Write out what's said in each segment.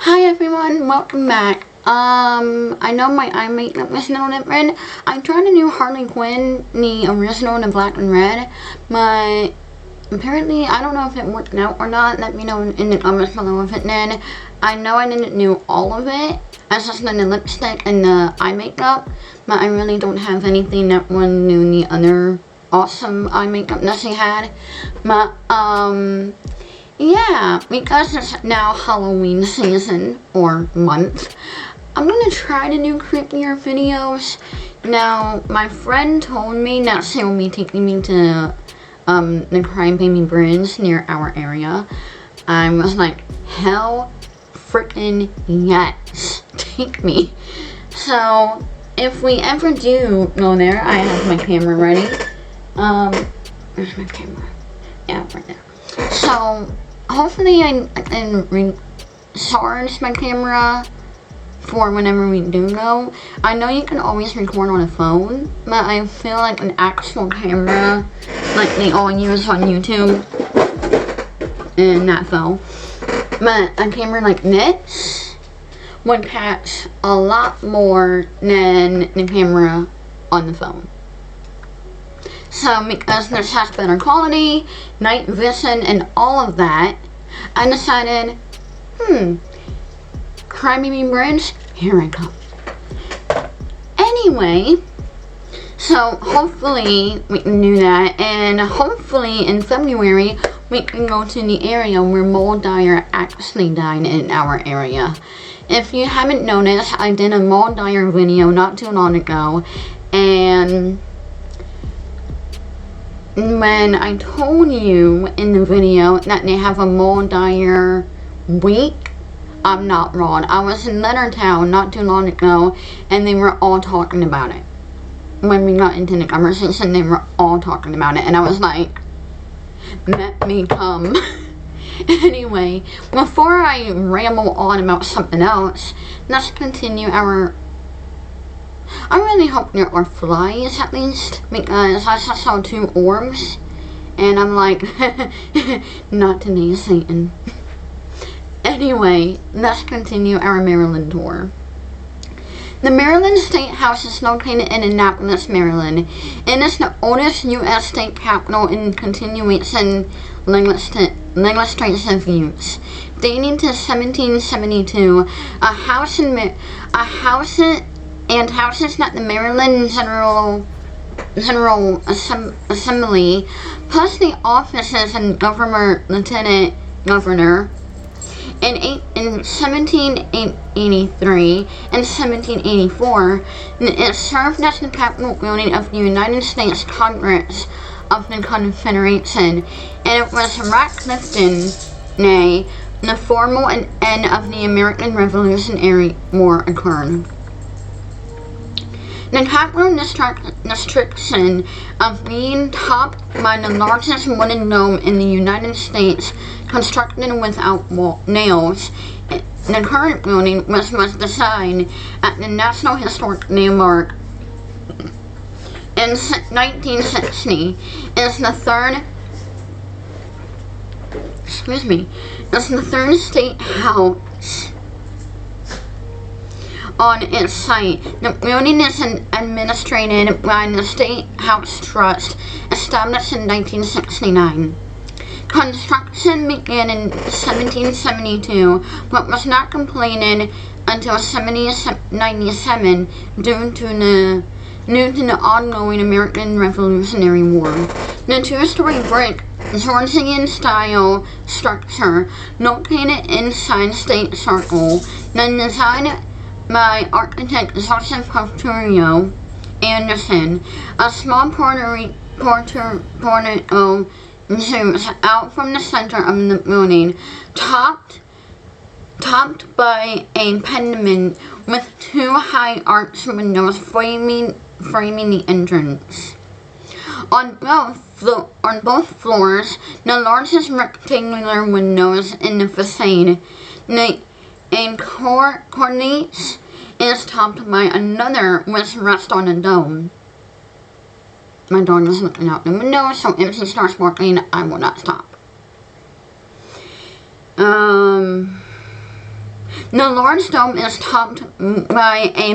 Hi everyone, welcome back. I know my eye makeup is not different. I tried a new Harley Quinn, the original in the black and red, but apparently I don't know if it worked out or not. Let me know in the comments below if it did. I know I didn't do all of it. I just did the lipstick and the eye makeup, but I really don't have anything that one knew the other awesome eye makeup that she had. But, yeah, because it's now Halloween season, or month, I'm gonna try to do creepier videos. Now, my friend told me that she will be taking me to, the Crybaby Bridge near our area. I was like, hell frickin' yes, take me. So, if we ever do go there, I have my camera ready. Where's my camera? Yeah, right there. So, hopefully I can recharge my camera for whenever we do go. I know you can always record on a phone, but I feel like an actual camera, like they all use on YouTube, and that phone. But a camera like this would catch a lot more than the camera on the phone. So, because this has better quality, night vision, and all of that, I decided, Crybaby Bridge, here I come. Anyway, so hopefully we can do that, and hopefully in February we can go to the area where Mole Dyer actually died in our area. If you haven't noticed, I did a Mole Dyer video not too long ago, and when I told you in the video that they have a Mole Dyer week, I'm not wrong. I was in Lettertown not too long ago, and they were all talking about it. When we got into the conversation, they were all talking about it, and I was like, let me come. Anyway, before I ramble on about something else, let's continue our... I really hope there are flies at least, because I just saw 2 orbs, and I'm like, not today, Satan. Anyway, let's continue our Maryland tour. The Maryland State House is located in Annapolis, Maryland. It is the oldest U.S. state capitol in continuation legislative use. Dating to 1772, houses that the Maryland General Assembly, plus the offices and Governor, Lieutenant Governor. In 1783 and 1784, it served as the Capitol building of the United States Congress of the Confederation, and it was Radclifton, nay, the formal end of the American Revolutionary War occurred. The Capitol description of being topped by the largest wooden dome in the United States, constructed without nails. The current building, which was designed at the National Historic Landmark in 1960, is the third state house on its site. The building is administered by the State House Trust, established in 1969. Construction began in 1772, but was not completed until 1797 due to the ongoing American Revolutionary War. The 2-story brick Georgian-style structure located inside State Circle, then designed by architect Joseph Porfirio Anderson, a small portico zooms out from the center of the building, topped by a pediment with 2 high arched windows framing the entrance. On both floors, the largest rectangular windows in the facade, a cornice is topped by another which rests on a dome. My dog is looking out the window, so if she starts barking, I will not stop. The large dome is topped by a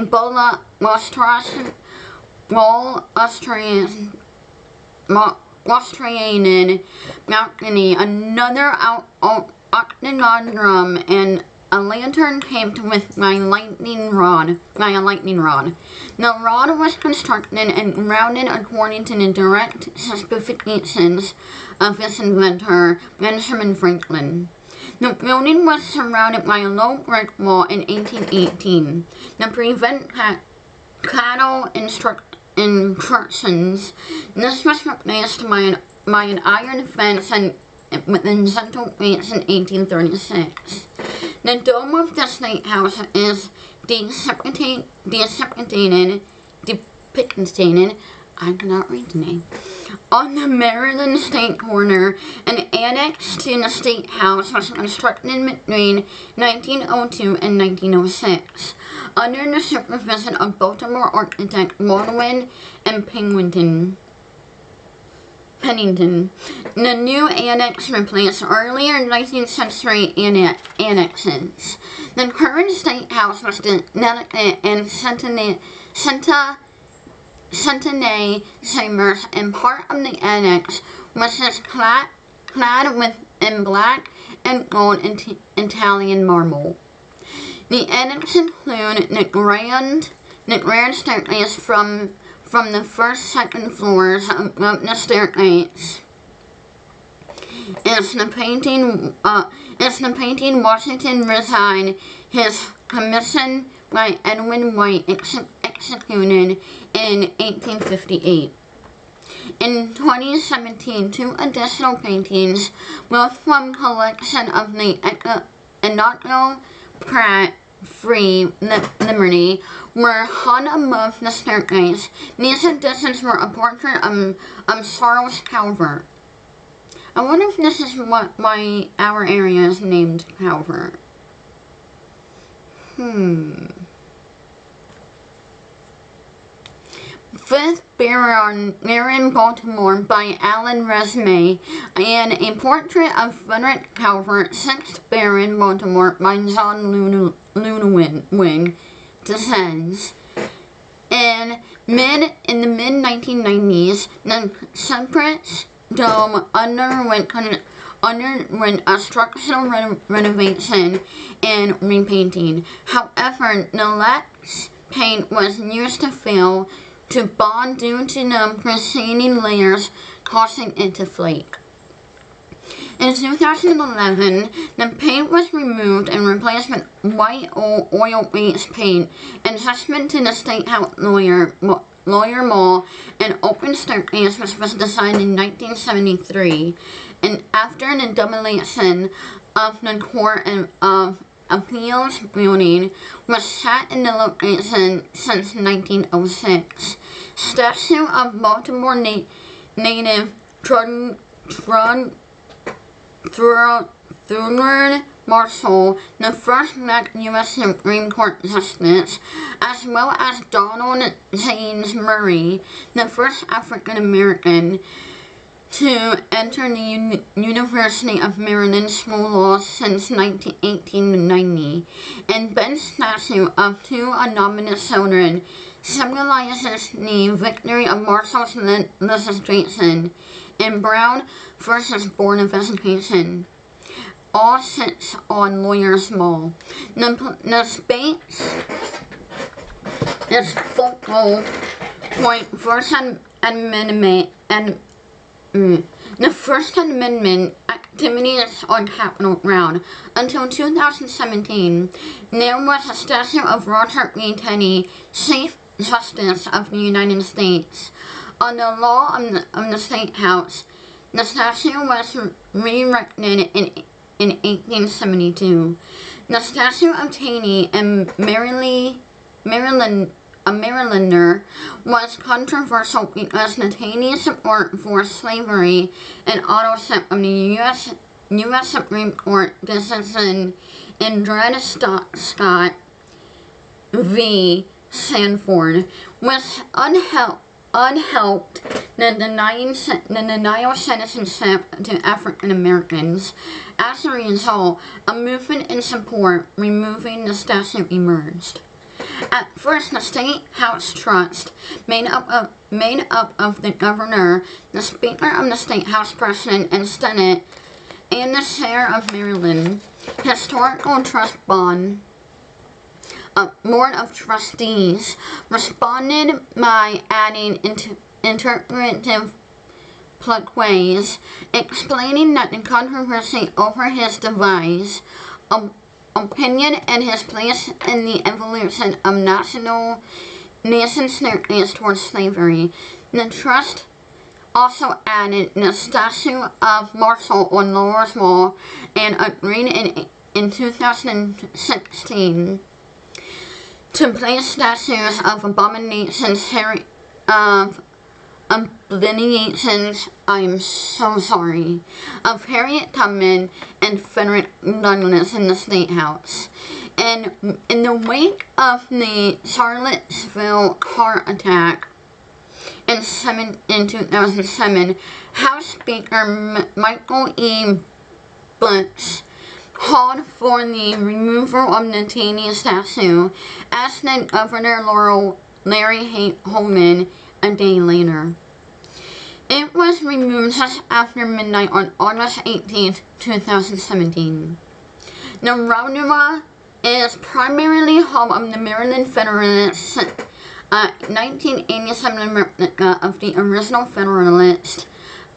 Australian balcony, another octagon drum, and a lantern capped with a lightning rod. The rod was constructed and rounded according to the direct specifications of its inventor, Benjamin Franklin. The building was surrounded by a low brick wall in 1818 to prevent cattle intrusions. This was replaced by an iron fence within central gates in 1836. The dome of the State House is depicted, I cannot read the name, on the Maryland State corner. An annex to the State House was constructed between 1902 and 1906, under the supervision of Baltimore architect Baldwin and Pennington. The new annex replaced earlier 19th century annexes. The current State House was dedicated in centenary chambers, and part of the annex was clad in black and gold Italian marble. The annex included the grand staircase from the first second floors of the staircase. It's the painting Washington resigned his commission by Edwin White, executed in 1858. In 2017, 2 additional paintings, both from collection of the Annapolis Pratt Free Liberty, were hung above the staircase. These additions were a portrait of Charles Calvert. I wonder if this is why our area is named Calvert. Fifth Baron Baltimore by Alan Resme, and a portrait of Frederick Calvert, 6th Baron Baltimore by John Lunewing descends. In the mid-1990s, the Spirts dome underwent a structural renovation and repainting. However, the lax paint was used to fail to bond due to the preceding layers causing it to flake. In 2011, the paint was removed and replaced with white oil-based paint, and adjustment to the State House Lawyer Mall and open staircase, which was designed in 1973, and after the demolition of the Court of Appeals building, was sat in the location since 1906. Statue of Baltimore native Thurgood Marshall, the first black U.S. Supreme Court Justice, as well as Donald James Murray, the first African American to enter the University of Maryland School of Law since 1890, and Ben's statue of 2 anonymous children symbolizes the victory of Marshall's legislation in Brown versus Board of Education. All sits on Lawyers Mall. The space is focal point the First Amendment activities on Capitol ground. Until 2017, there was a statue of Roger B. Taney, Chief Justice of the United States. On the law of the State House, the statue was re-erected in 1872. The statue of Taney, a Marylander, was controversial because the Taney support for slavery and authorship of the U.S. Supreme Court decision in Dred Scott v. Sanford was unhelped. the denial citizenship to African Americans. As a result, a movement in support removing the statue emerged. At first, the State House Trust, made up of the governor, the Speaker of the State House President and Senate, and the Sheriff of Maryland, Historical Trust Board of Trustees, responded by adding interpretive plaquays, explaining that the controversy over his device, opinion, and his place in the evolution of nation states towards slavery. The trust also added the statue of Marshall on Laurel's Wall and agreed in 2016 to place statues of abominations, I'm so sorry, of Harriet Tubman and Frederick Douglass in the State House. And in the wake of the Charlottesville car attack in 2007, House Speaker Michael E. Butts called for the removal of the Taney statue, as did Governor Larry Holman a day later. It was removed just after midnight on August 18, 2017. The Roundabout is primarily home of the Maryland Federalist, 1987 replica of the original Federalist,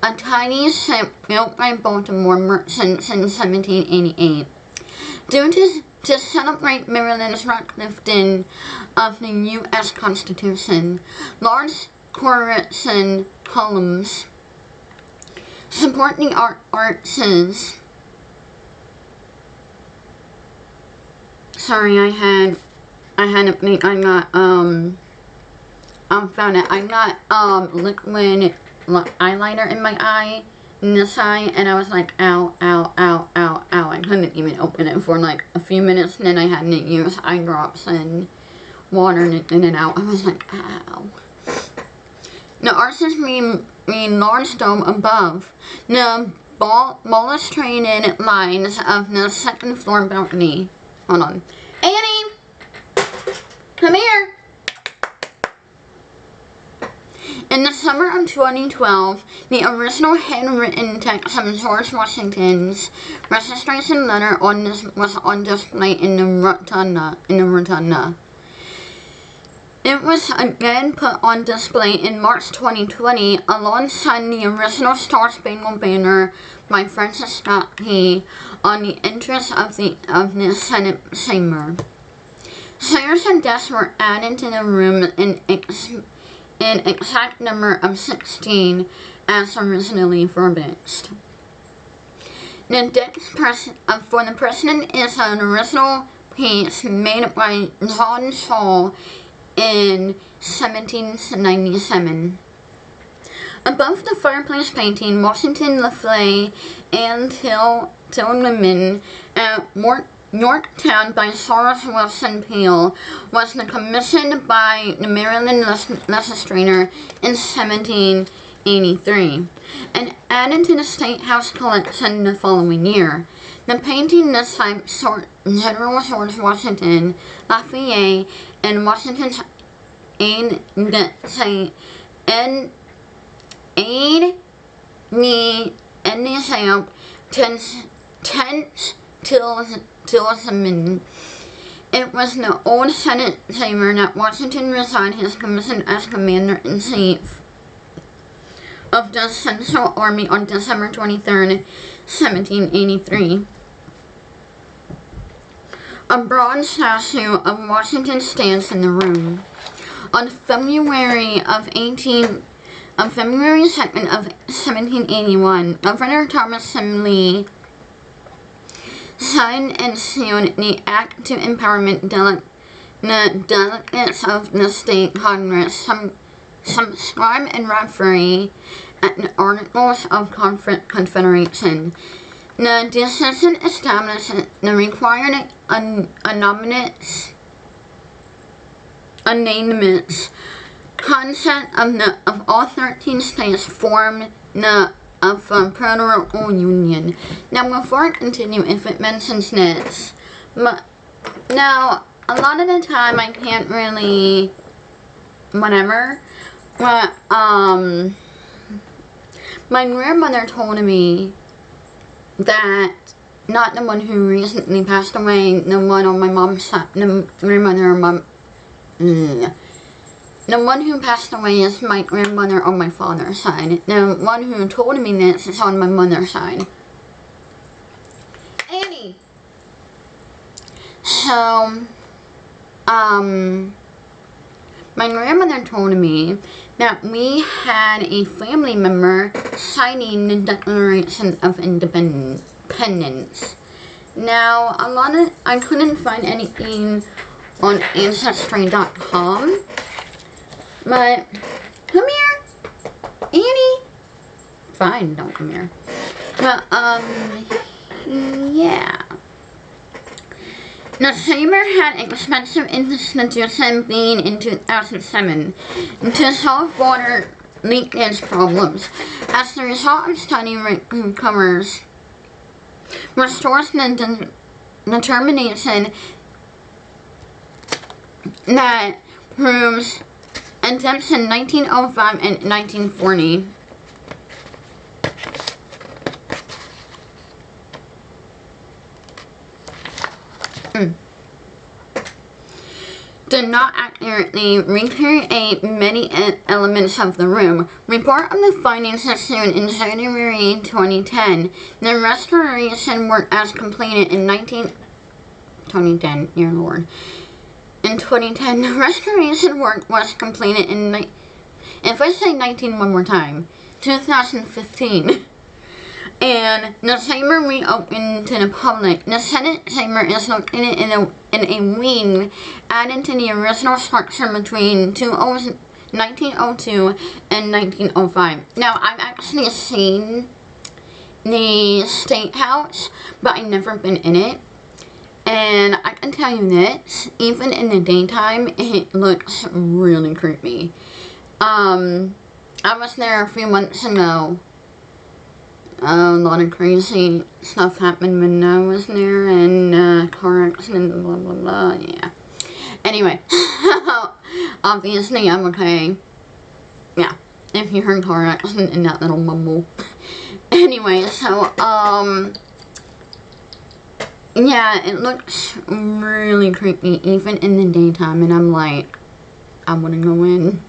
a tiny ship built by Baltimore merchants in 1788. To celebrate Maryland's uplifting of the U.S. Constitution, large Corinthian columns support the arches. Sorry, I had a blink. I found it. I got liquid eyeliner in my eye, in this eye, and I was like, ow, ow, ow, ow, ow. I couldn't even open it for like a few minutes, and then I had to use eye drops and water in and out. I was like, ow. The arches mean large dome above the balustrade lines of the second floor balcony. Hold on. Annie! Come here! In the summer of 2012, the original handwritten text of George Washington's registration letter was on display in the rotunda. It was again put on display in March 2020 alongside the original Star Spangled Banner by Francis Scott Key on the entrance of the Senate chamber. Chairs and desks were added to the room in exact number of 16 as originally furnished. The desk for the president is an original piece made by John Shaw in 1797. Above the fireplace painting, Washington, LaFleur, and Tillman at Yorktown by Charles Wilson Peel was commissioned by the Maryland legislature in 1783 and added to the State House collection the following year. The painting this time General George Washington, Lafayette, and Washington's aide de camp Tense Tillman. It was in the old Senate chamber that Washington resigned his commission as Commander-in-Chief of the Central Army on December 23, 1783. A bronze statue of Washington stands in the room. On February 2nd of 1781, Governor Thomas Lee signed and sealed the Act to Empowerment the delegates of the state Congress, subscribe and referee at the Articles of Confederation. The decision established the required unanimous consent of all 13 states formed of federal union. Now, before I continue, if it mentions this, now, a lot of the time I can't really, whatever, but, my grandmother told me that, not the one who recently passed away, the one on my mom's side, the grandmother on my, the one who passed away is my grandmother on my father's side. The one who told me this is on my mother's side. Annie! So, my grandmother told me that we had a family member signing the Declaration of Independence. Now, I couldn't find anything on Ancestry.com, but, come here, Annie. Fine, don't come here. But, yeah. The Chamber had expensive institution being in 2007 to solve water leakage problems. As the result of study recovers, restores the determination that proves attempts in 1905 and 1940. Did not accurately recreate many elements of the room. Report of the findings issued in January 2010. The restoration work as completed in 2010, dear Lord. In 2010, the restoration work was completed in, if I say 19 one more time, 2015. And the chamber reopened to the public. The Senate chamber is located in a wing added to the original structure between 1902 and 1905. Now, I've actually seen the State House, but I've never been in it. And I can tell you this, even in the daytime, it looks really creepy. I was there a few months ago. A lot of crazy stuff happened when I was there, and car accident, blah blah blah, yeah. Anyway, obviously I'm okay. Yeah, if you heard car accident in that little mumble. Anyway, so, yeah, it looks really creepy, even in the daytime, and I'm like, I wanna go in.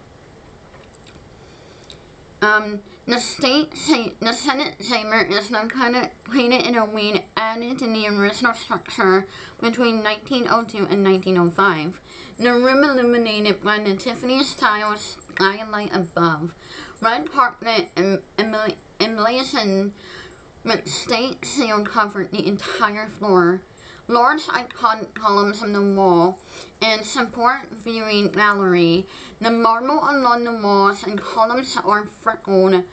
The Senate chamber is located in a wing added to the original structure between 1902 and 1905. The room illuminated by the Tiffany-style skylight above. Red carpet emblazoned with state seal covered the entire floor. Large iconic columns on the wall and support viewing gallery. The marble along the walls and columns are fleckened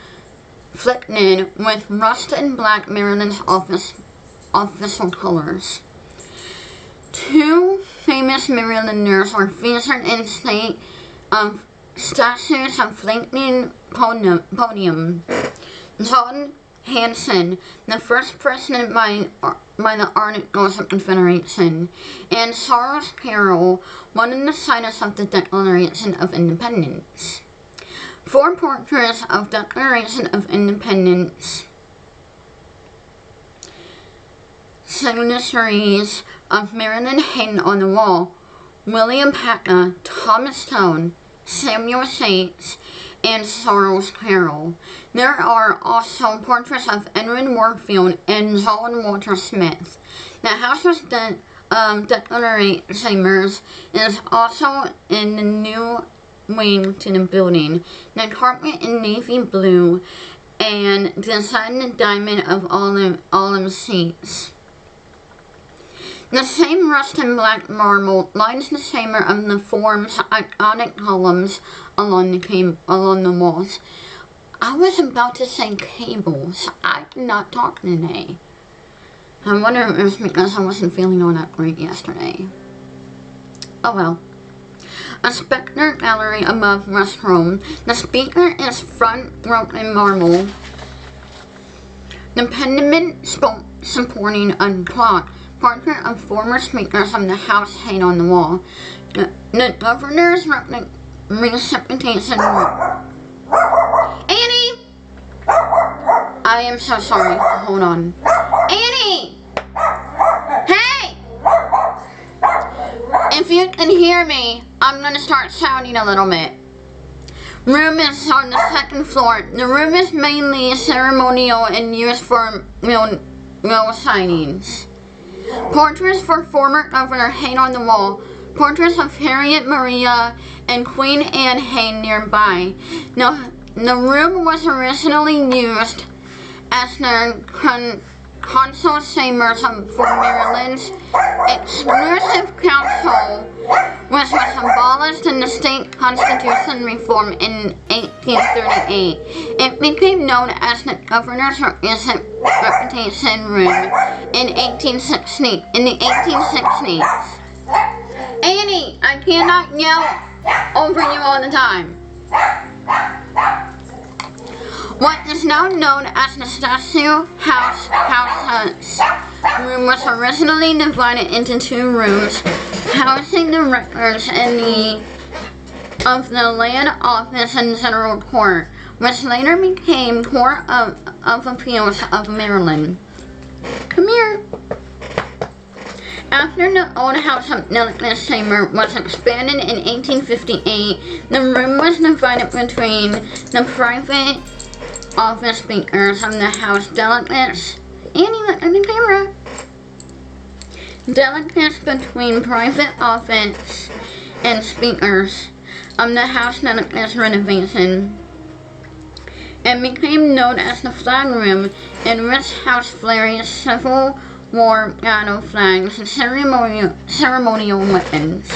with rust and black Maryland's official colors. Two famous Marylanders are featured in state statues of flanking podium. John Hanson, the first president by the Articles of Confederation, and Charles Carroll, one of the signers of the Declaration of Independence. 4 portraits of Declaration of Independence signatories of Maryland hang on the wall. William Packer, Thomas Stone, Samuel Shates, and Charles Carroll. There are also portraits of Edwin Warfield and John Walter Smith. The House of Declaration Chambers is also in the new wing to the building. The carpet in navy blue and designed diamond of olive seats. The same rust and black marble lines the chamber of the form's iconic columns along the walls. I was about to say cables. I did not talk today. I wonder if it was because I wasn't feeling all that great yesterday. Oh well. A specter gallery above restroom. The speaker is front row in marble. The pediment supporting a clock. Portrait of former speakers of the House hang on the wall. The governor's reciprocation room. Annie! I am so sorry. Hold on. Annie! Hey! If you can hear me, I'm gonna start shouting a little bit. Room is on the second floor. The room is mainly ceremonial and used for will signings. Portraits for former governor hang on the wall. Portraits of Harriet Maria and Queen Anne hang nearby. Now, the room was originally used as the council chambers for Maryland's exclusive council, which was abolished in the state constitution reform in 1838. It became known as the governor's representation room in the 1860s. Annie, I cannot yell over you all the time. What is now known as the Statue House room was originally divided into two rooms, housing the records of the Land Office and General Court, which later became Court of Appeals of Maryland. Come here. After the old House of Delegates Chamber was expanded in 1858, the room was divided between the private office speakers of the House delegates. Annie, look at the camera. Delegates between private office and speakers of the House delegates renovation, and became known as the flag room, in which House flared Civil War battle flags and ceremonial weapons.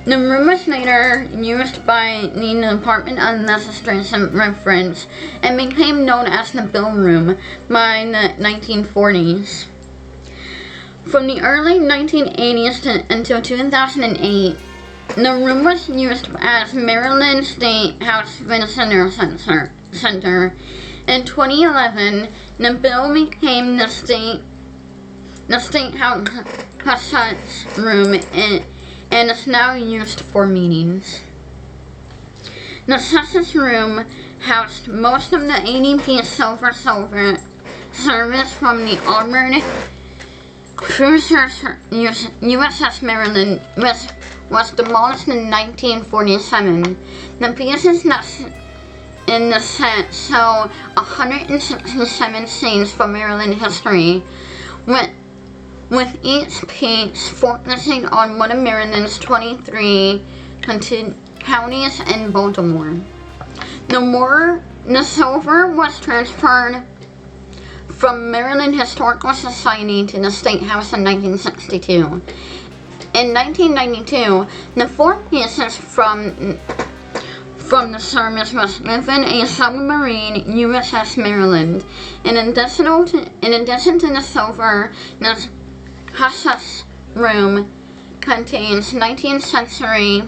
The room was later used by the Department of Legislation Reference and became known as the Bill Room by the 1940s. From the early 1980s until 2008, the room was used as Maryland State House Visitor Center. In 2011, the bill became the State House Room and is now used for meetings. The Justice Room housed most of the ADP Silver service from the armored cruiser USS Maryland, which was demolished in 1947. The pieces in the set show 167 scenes from Maryland history, with each piece focusing on one of Maryland's 23 counties and Baltimore. The silver was transferred from Maryland Historical Society to the State House in 1962. In 1992, the 4 pieces from the service was given a submarine USS Maryland. In addition to the silver, the Justice Room contains 19th century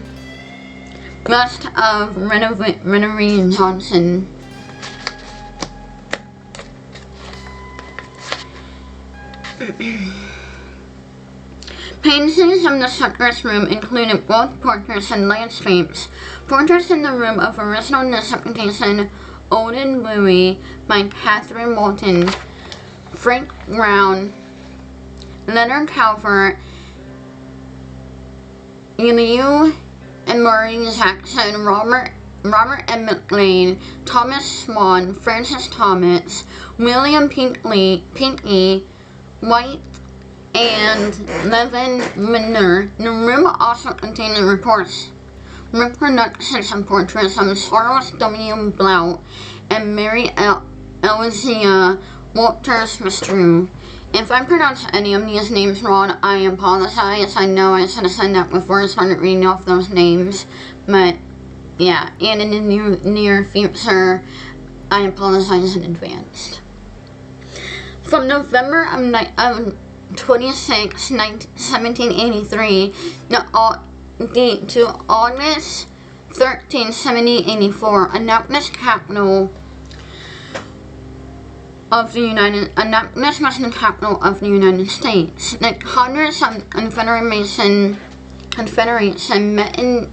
bust of Reverend Johnson. Paintings of the Suckers Room included both portraits and landscapes. Portraits in the room of original interpretation, Olden Louis by Catherine Moulton, Frank Brown, Leonard Calvert, Eliu and Maureen Jackson, Robert M. McLean, Thomas Swan, Francis Thomas, William Pinckney, White, and Levin Winner. The room also contained reproductions and portraits of Charles W. Blount and Mary Elzia Walters-Mistrew. If I pronounce any of these names wrong, I apologize. I know I should have said that before I started reading off those names, but yeah, and in the near future, I apologize in advance. From November of 26, 1783, date to August 13, 1784, Annapolis, capital of the Annapolis was the capital of the United States. The Congress of Confederation met in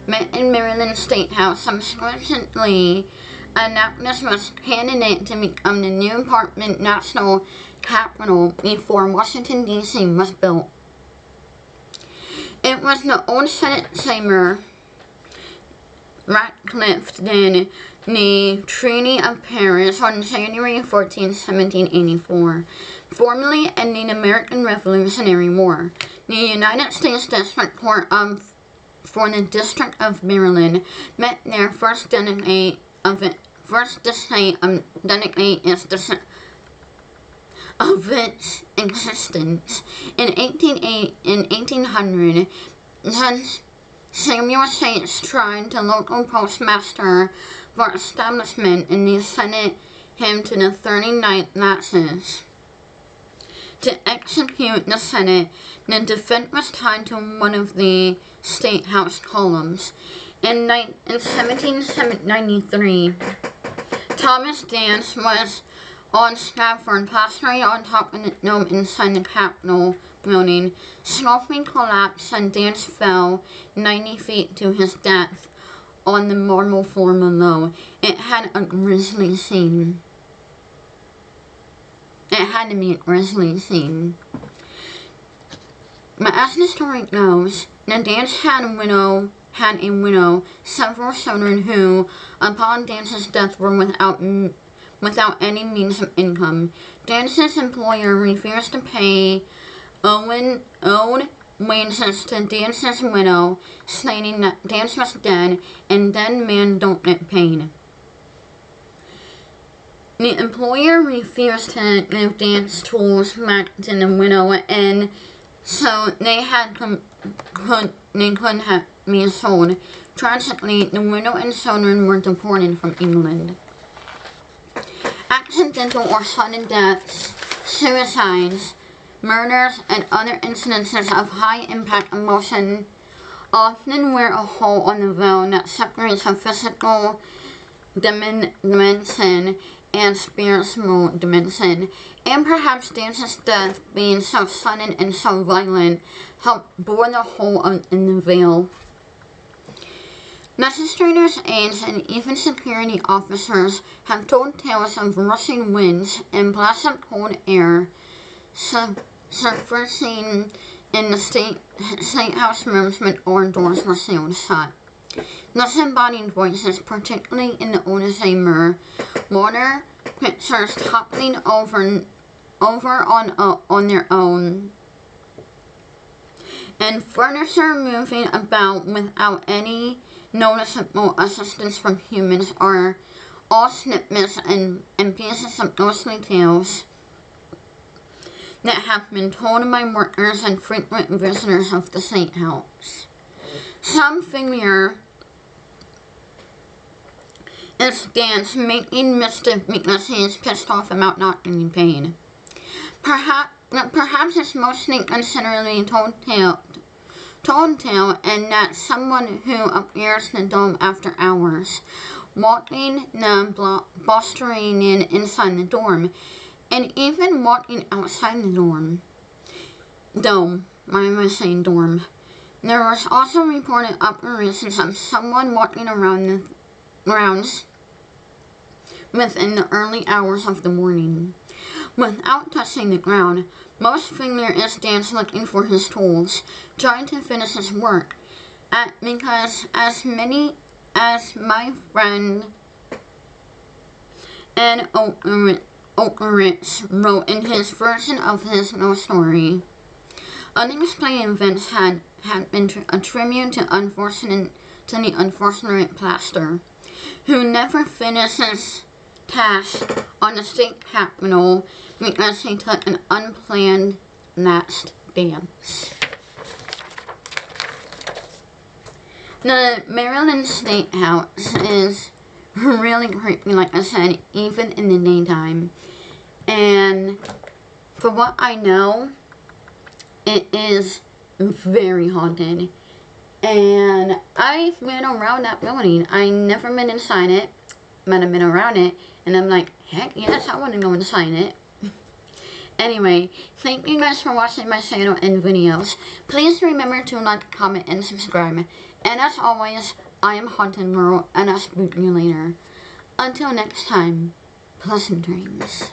Maryland State House. Subsequently, Annapolis was candidate to become the new permanent national capital before Washington, D.C. was built. It was the old Senate chamber Ratcliffe then the Treaty of Paris on January 14, 1784, formally ending the American Revolutionary War. The United States District Court for the District of Maryland met their first dedicate of its existence. In 1800, Samuel Chase tried the local postmaster for establishment, and they sent him to the 39th Nazis. To execute the Senate, the defense was tied to one of the State House columns. In 1793, Thomas Dance was on scaffold, prostrate on top of the dome inside the Capitol building. Scaffolding collapsed and Dance fell 90 feet to his death on the marble floor below. It had a grisly scene. It had to be a grisly scene. But as the story goes, the Dance had a widow, several children who, upon Dance's death, were without any means of income. Dance's employer refused to pay owed wages to Dance's widow, stating that Dance was dead and dead men don't get paid. The employer refused to give Dance tools back to the widow, and so they couldn't have been sold. Tragically, the widow and children were deported from England. Accidental or sudden deaths, suicides, murders, and other incidences of high-impact emotion often wear a hole on the veil that separates a physical dimension and spiritual dimension, and perhaps Dance's death, being so sudden and so violent, helped bore the hole in the veil. Legislators, aides, and even security officers have told tales of rushing winds and blasts of cold air surfacing in the State House rooms when all doors were sealed shut. Disembodied voices, particularly in the old chamber, water pitchers toppling over on their own, and furniture moving about without any noticeable assistance from humans, are all snippets and pieces of ghostly tales that have been told by workers and frequent visitors of the State House. Some figure is Dance making mischief because he is pissed off about not getting paid. Perhaps it's mostly considered told tale, and that someone who appears in the dome after hours, walking the blustering inside the dorm, and even walking outside the dome. Why am I saying dorm? There was also reported apparitions of someone walking around the grounds within the early hours of the morning, without touching the ground. Most figure is Dance looking for his tools, trying to finish his work, because as my friend Ed Okerich wrote in his version of his ghost story, unexplained events had been attributed to the unfortunate plaster, who never finishes task on the state capitol because he took an unplanned last dance. The Maryland State House is really creepy, like I said, even in the daytime. And for what I know, it is very haunted. And I've been around that building. I never been inside it, but I've been around it, and I'm like, heck yes, I want to go inside it. Anyway, thank you guys for watching my channel and videos. Please remember to like, comment, and subscribe. And as always, I am Haunted Girl, and I'll spook you later. Until next time, pleasant dreams.